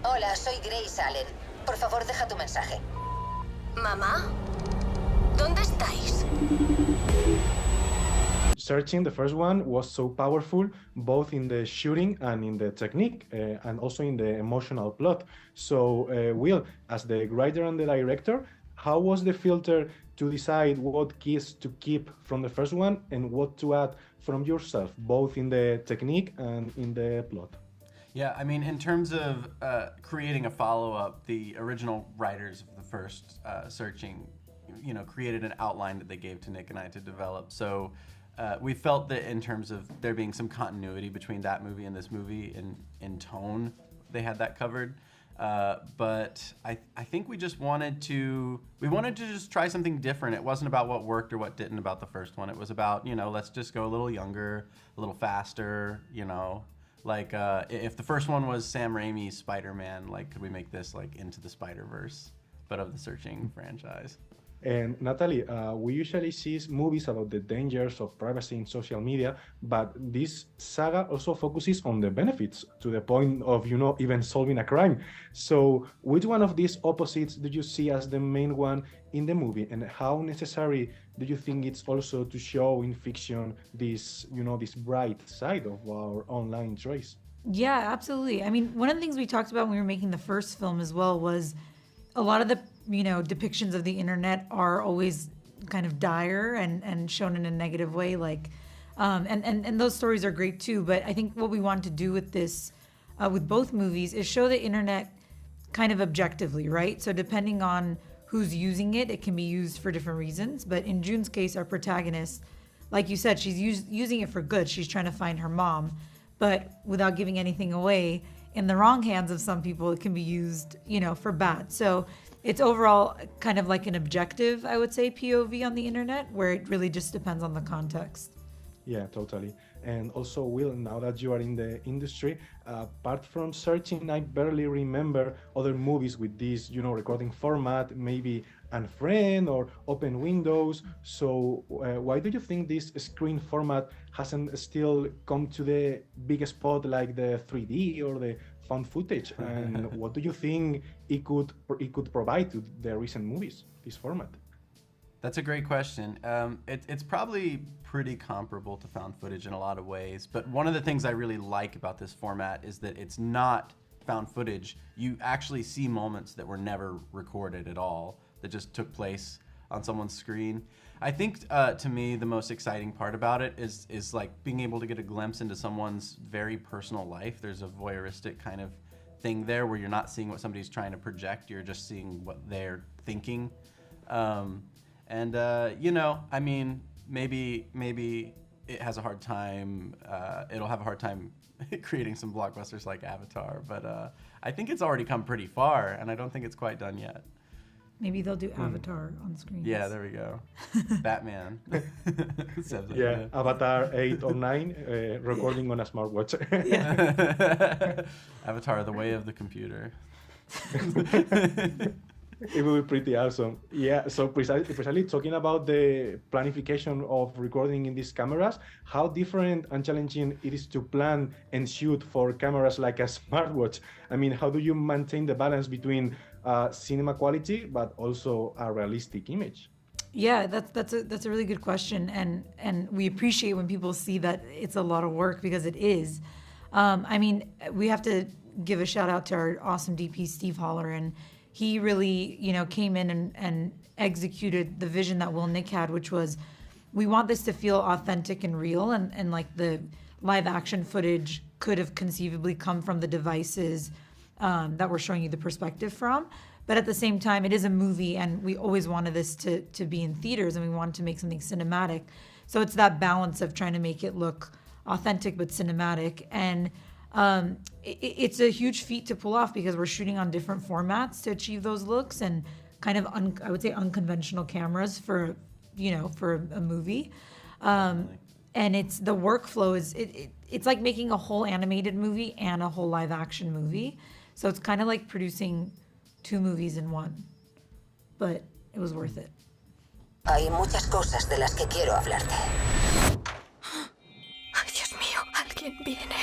Hola, soy Grace Allen. Por favor, deja tu mensaje. ¿Mamá? ¿Dónde estáis? Searching, the first one, was so powerful, both in the shooting and in the technique, and also in the emotional plot. So, Will, as the writer and the director, how was the filter to decide what keys to keep from the first one and what to add from yourself, both in the technique and in the plot? Yeah, I mean, in terms of creating a follow-up, the original writers of the first Searching, created an outline that they gave to Nick and I to develop. So we felt that in terms of there being some continuity between that movie and this movie in tone, they had that covered. But I think we wanted to just try something different. It wasn't about what worked or what didn't about the first one. It was about, let's just go a little younger, a little faster, Like, if the first one was Sam Raimi's Spider-Man, could we make this, Into the Spiderverse, but of the Searching franchise? And Natalie, we usually see movies about the dangers of privacy in social media, but this saga also focuses on the benefits to the point of, even solving a crime. So which one of these opposites do you see as the main one in the movie? And how necessary do you think it's also to show in fiction this, this bright side of our online choice? Yeah, absolutely. I mean, one of the things we talked about when we were making the first film as well was a lot of the depictions of the internet are always kind of dire and shown in a negative way, and those stories are great too. But I think what we wanted to do with this, with both movies, is show the internet kind of objectively, right? So depending on who's using it, it can be used for different reasons. But in June's case, our protagonist, like you said, she's using it for good. She's trying to find her mom, but without giving anything away, in the wrong hands of some people, it can be used, for bad. So it's overall kind of like an objective, I would say, POV on the internet, where it really just depends on the context. Yeah, totally. And also, Will, now that you are in the industry, apart from Searching, I barely remember other movies with this, recording format, maybe Unfriend or Open Windows. So why do you think this screen format hasn't still come to the big spot like the 3D or the found footage? And what do you think it could provide to the recent movies, this format? That's a great question. It's probably pretty comparable to found footage in a lot of ways, but one of the things I really like about this format is that it's not found footage. You actually see moments that were never recorded at all, that just took place on someone's screen. I think to me the most exciting part about it is like being able to get a glimpse into someone's very personal life. There's a voyeuristic kind of thing there where you're not seeing what somebody's trying to project, you're just seeing what they're thinking. I mean, maybe it has a hard time, it'll have a hard time creating some blockbusters like Avatar, but I think it's already come pretty far, and I don't think it's quite done yet. Maybe they'll do Avatar on screen. Yeah, there we go. Batman. Yeah, Avatar 8 or 9, recording on a smartwatch. Avatar, the way of the computer. It will be pretty awesome. Yeah, so precisely talking about the planification of recording in these cameras, how different and challenging it is to plan and shoot for cameras like a smartwatch. I mean, how do you maintain the balance between cinema quality but also a realistic image? Yeah, that's a really good question, and we appreciate when people see that it's a lot of work, because it is. I mean, we have to give a shout out to our awesome DP Steve Holler, and he really, came in and executed the vision that Will Nick had, which was, we want this to feel authentic and real, and like the live action footage could have conceivably come from the devices that we're showing you the perspective from. But at the same time, it is a movie, and we always wanted this to be in theaters, and we wanted to make something cinematic. So it's that balance of trying to make it look authentic but cinematic. And it's a huge feat to pull off, because we're shooting on different formats to achieve those looks, and kind of I would say unconventional cameras for a movie. And it's the workflow is it's like making a whole animated movie and a whole live action movie. So it's kind of like producing 2 movies in one, but it was worth it. Hay muchas cosas de las que quiero hablarte. Ay, Dios mío, alguien viene.